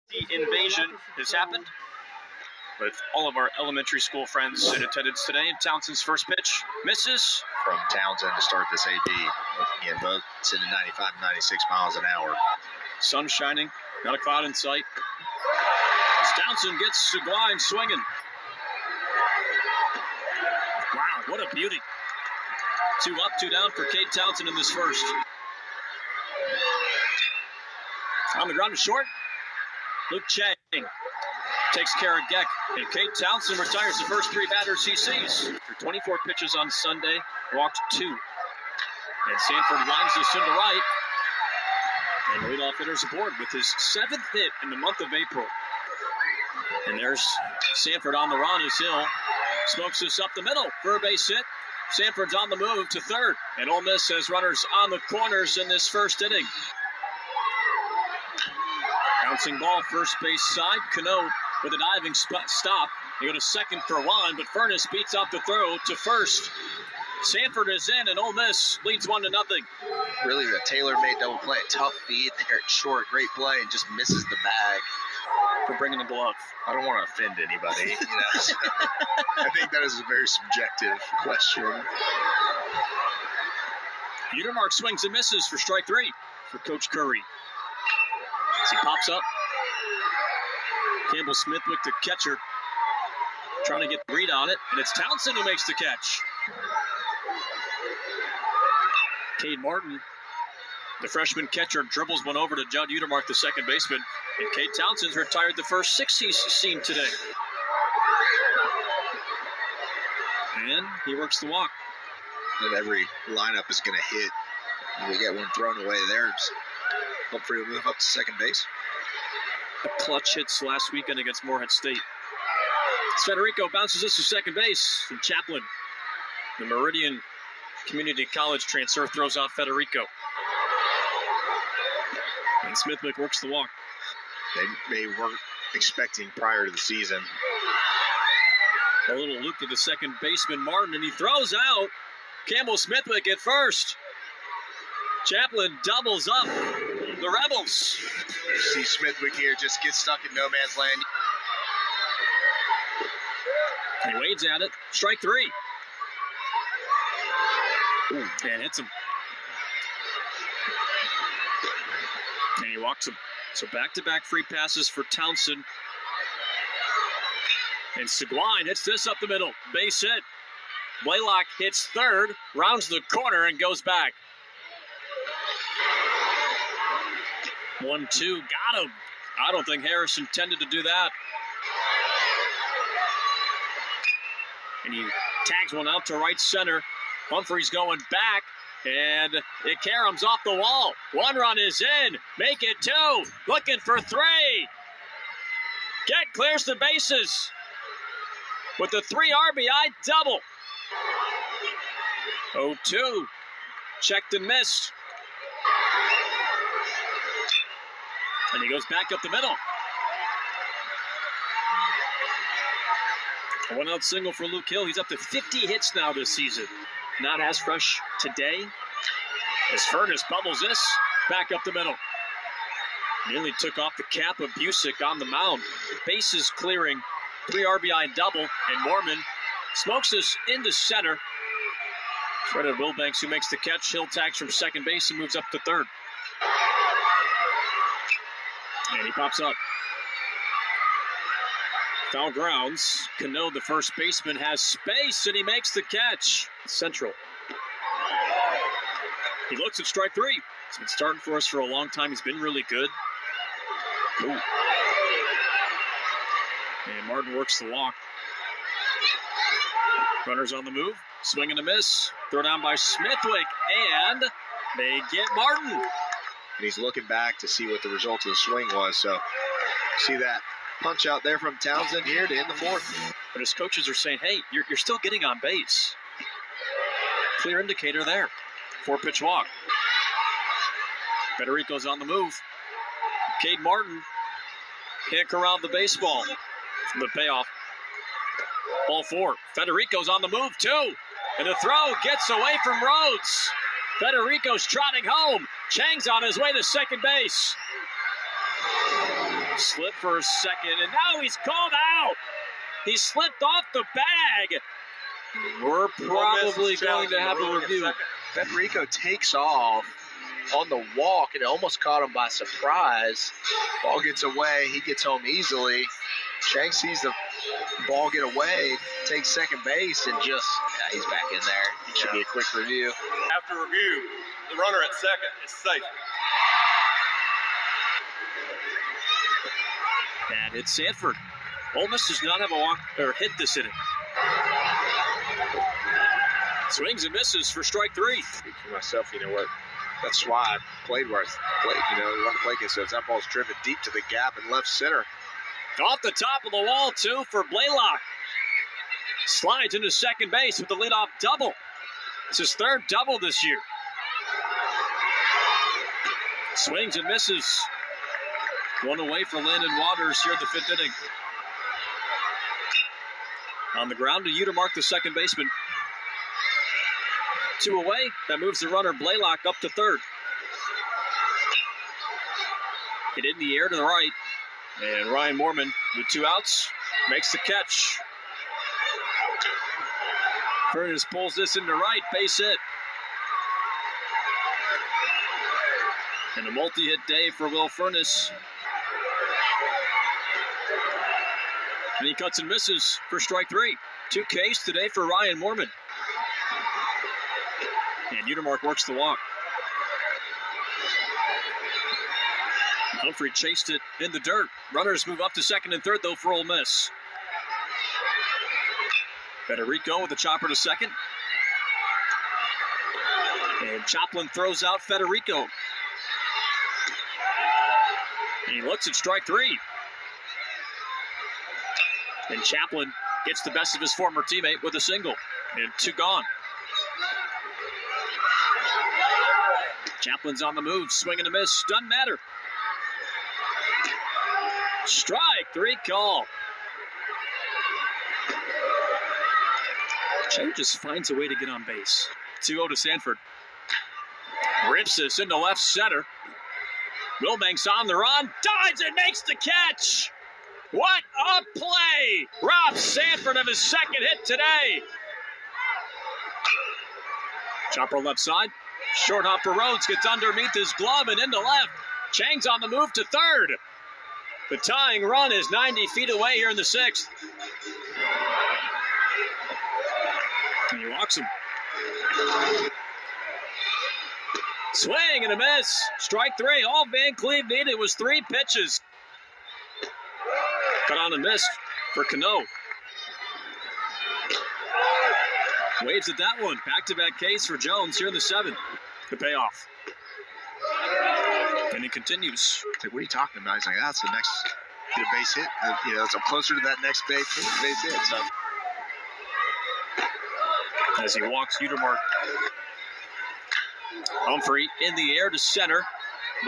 The invasion has happened with all of our elementary school friends in attendance today. And Townsend's first pitch misses. From Townsend to start this AB. Again, both sitting 95, 96 miles an hour. Sun shining, not a cloud in sight. As Townsend gets Seguin swinging. Wow, what a beauty. 2 up, 2 down for Cade Townsend in this first. On the ground to short. Luke Chang takes care of Geck. And Cade Townsend retires the first 3 batters he sees. For 24 pitches on Sunday, walked 2. And Sanford lines this into right. And the leadoff hitter's aboard with his 7th hit in the month of April. And there's Sanford on the run as Hill smokes this up the middle for a base hit. Sanford's on the move to third. And Ole Miss has runners on the corners in this first inning. Bouncing ball, first base side. Cano with a diving stop. They go to second for 1, but Furness beats out the throw to first. Sanford is in, and Ole Miss leads 1-0. Really, the tailor-made double play. Tough feed there at short. Great play, and just misses the bag. For bringing the glove. I don't want to offend anybody. So I think that is a very subjective question. Utermark swings and misses for strike 3 for Coach Curry. As he pops up. Campbell Smithwick, the catcher, trying to get the read on it, and it's Townsend who makes the catch. Cade Martin, the freshman catcher, dribbles one over to Judd Utermark, the second baseman, and Cade Townsend's retired the first 6 he's seen today. And he works the walk. And every lineup is going to hit. We get one thrown away there. Hopefully we'll move up to second base. The clutch hits last weekend against Morehead State. Federico bounces this to second base. And Chaplin, the Meridian Community College transfer, throws out Federico. And Smithwick works the walk. They weren't expecting prior to the season. A little loop to the second baseman, Martin, and he throws out Campbell Smithwick at first. Chaplin doubles up the Rebels. See Smithwick here just get stuck in no man's land. He wades at it. Strike 3. Ooh, and hits him. And he walks him. So back-to-back free passes for Townsend. And Seguin hits this up the middle. Base hit. Blaylock hits third, rounds the corner, and goes back. 1-2, got him. I don't think Harris intended to do that. And he tags one out to right center. Humphreys going back, and Karam's off the wall. 1 run is in. Make it 2. Looking for 3. Geck clears the bases with a 3 RBI double. 0-2. Checked and missed. And he goes back up the middle. A 1-out single for Luke Hill. He's up to 50 hits now this season. Not as fresh today as Furness bubbles this back up the middle. Nearly took off the cap of Busick on the mound. Bases clearing. 3 RBI double. And Mormon smokes this into center. Fred Wilbanks who makes the catch. Hill tags from second base and moves up to third. And he pops up. Foul grounds. Cano, the first baseman, has space, and he makes the catch. Central. He looks at strike 3. He's been starting for us for a long time. He's been really good. Ooh. And Martin works the walk. Runners on the move. Swing and a miss. Throw down by Smithwick, and they get Martin. And he's looking back to see what the result of the swing was. So, see that punch out there from Townsend here to end the 4th. But his coaches are saying, hey, you're still getting on base. Clear indicator there. 4-pitch walk. Federico's on the move. Cade Martin can't corral the baseball from the payoff. Ball 4. Federico's on the move, too. And the throw gets away from Rhodes. Federico's trotting home. Chang's on his way to second base. Slip for a second, and now he's called out. He slipped off the bag. We're probably going to have a review. Federico takes off on the walk, and it almost caught him by surprise. Ball gets away. He gets home easily. Shank sees the ball get away, takes second base, and he's back in there. It should be a quick review. After review, the runner at second is safe. And it's Sanford. Ole Miss does not have a walk or hit this inning. Swings and misses for strike three. Speak for myself, you know what? That's why I played where I played. You know, you want to play against those. That ball's driven deep to the gap in left center. Off the top of the wall, too, for Blaylock. Slides into second base with the leadoff double. It's his third double this year. Swings and misses. One away for Landon Waters here in the fifth inning. On the ground to Utermark, the second baseman. Two away. That moves the runner Blaylock up to third. Hit in the air to the right. And Ryan Moorman, with two outs, makes the catch. Furness pulls this into right, base hit. And a multi-hit day for Will Furness. And he cuts and misses for strike three. 2 Ks today for Ryan Moorman. And Utermark works the walk. Humphrey chased it in the dirt. Runners move up to second and third, though, for Ole Miss. Federico with the chopper to second. And Choplin throws out Federico. And he looks at strike three. And Chaplin gets the best of his former teammate with a single. And 2 gone. Chaplin's on the move, swing and a miss. Doesn't matter. Strike 3 call. Chang just finds a way to get on base. 2-0 to Sanford. Rips this into left center. Wilbanks on the run. Dives and makes the catch. What a play! Robs Sanford of his second hit today. Chopper left side. Short hop for Rhodes. Gets underneath his glove and into left. Chang's on the move to third. The tying run is 90 feet away here in the 6th. And he walks him. Swing and a miss. Strike 3. All Van Cleve needed was 3 pitches. Cut on and missed for Cano. Waves at that one. Back-to-back case for Jones here in the 7th. The payoff. And he continues. Like, what are you talking about? He's like, that's the next get a base hit. You know, I'm closer to that next base hit. So. As he walks Utermark. Humphrey in the air to center.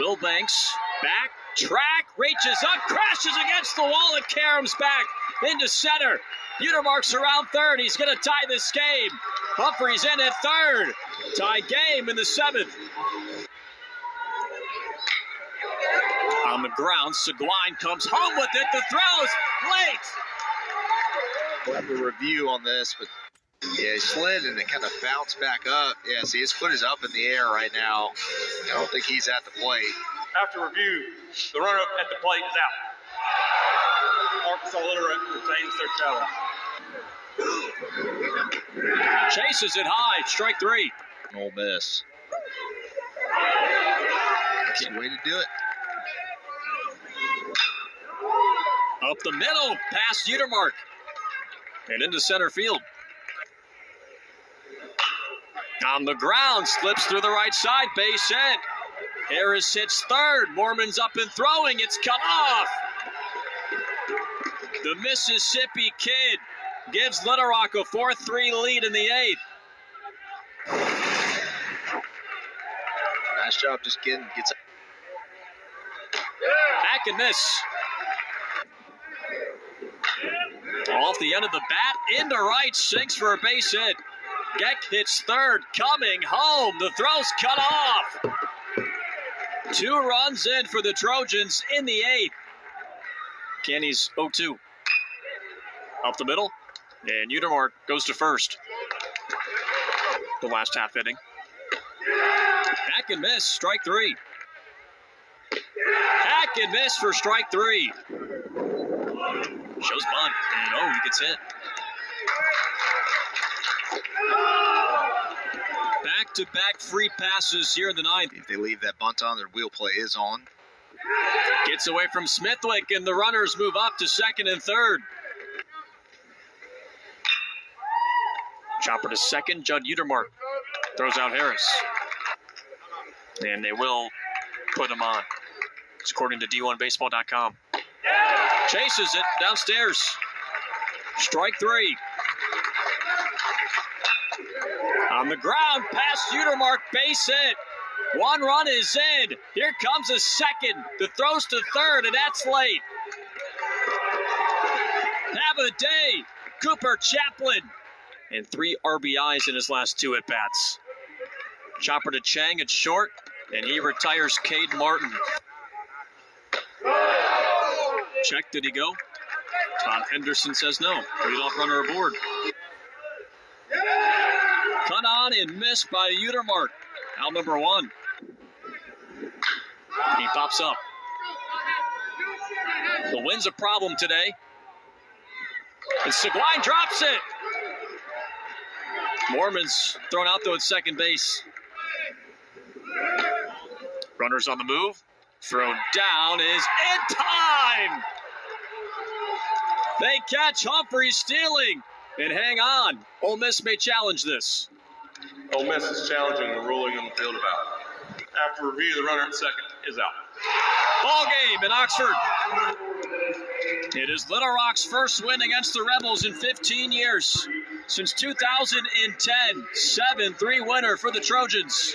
Wilbanks back, track, reaches up, crashes against the wall, and Karams back into center. Utermark's around third. He's going to tie this game. Humphrey's in at third. Tie game in the 7th. On the ground, Seguin comes home with it. The throw's late. We'll have a review on this, but yeah, he slid and it kind of bounced back up. Yeah, see, his foot is up in the air right now. I don't think he's at the plate. After review, the runner at the plate is out. Arkansas Literate retains their challenge. Chases it high, strike 3. Ole Miss. That's the way to do it. Up the middle, past Utermark. And into center field. On the ground, slips through the right side, base hit. Harris hits third. Moorman's up and throwing. It's cut off. The Mississippi Kid gives Little Rock a 4-3 lead in the 8th. Nice job just gets back in this. Off the end of the bat, into right, sinks for a base hit. Geck hits third, coming home. The throw's cut off. 2 runs in for the Trojans in the 8th. Canny's 0-2. Up the middle, and Utermark goes to first. The last half inning. Hack and miss, strike 3. Hack and miss for strike 3. Shows bunt, and he gets hit. Back-to-back free passes here in the ninth. If they leave that bunt on, their wheel play is on. Gets away from Smithwick, and the runners move up to second and third. Chopper to second, Judd Utermark throws out Harris. And they will put him on. It's according to D1Baseball.com. Chases it downstairs. Strike 3. On the ground, past Utermark, base hit. 1 run is in. Here comes a second. The throws to third, and that's late. Have a day, Cooper Chaplin. And 3 RBIs in his last 2 at-bats. Chopper to Chang at short, and he retires Cade Martin. Check, did he go? Todd Henderson says no. Leadoff runner aboard. Cut on and missed by Utermark. Out number 1. He pops up. The wind's a problem today. And Seguin drops it. Mormon's thrown out, though, at second base. Runners on the move. Thrown down is in time. They catch Humphrey stealing and hang on. Ole Miss may challenge this. Ole Miss is challenging the ruling on the field of out. After review, the runner at second is out. Ball game in Oxford. It is Little Rock's first win against the Rebels in 15 years. Since 2010, 7-3 winner for the Trojans.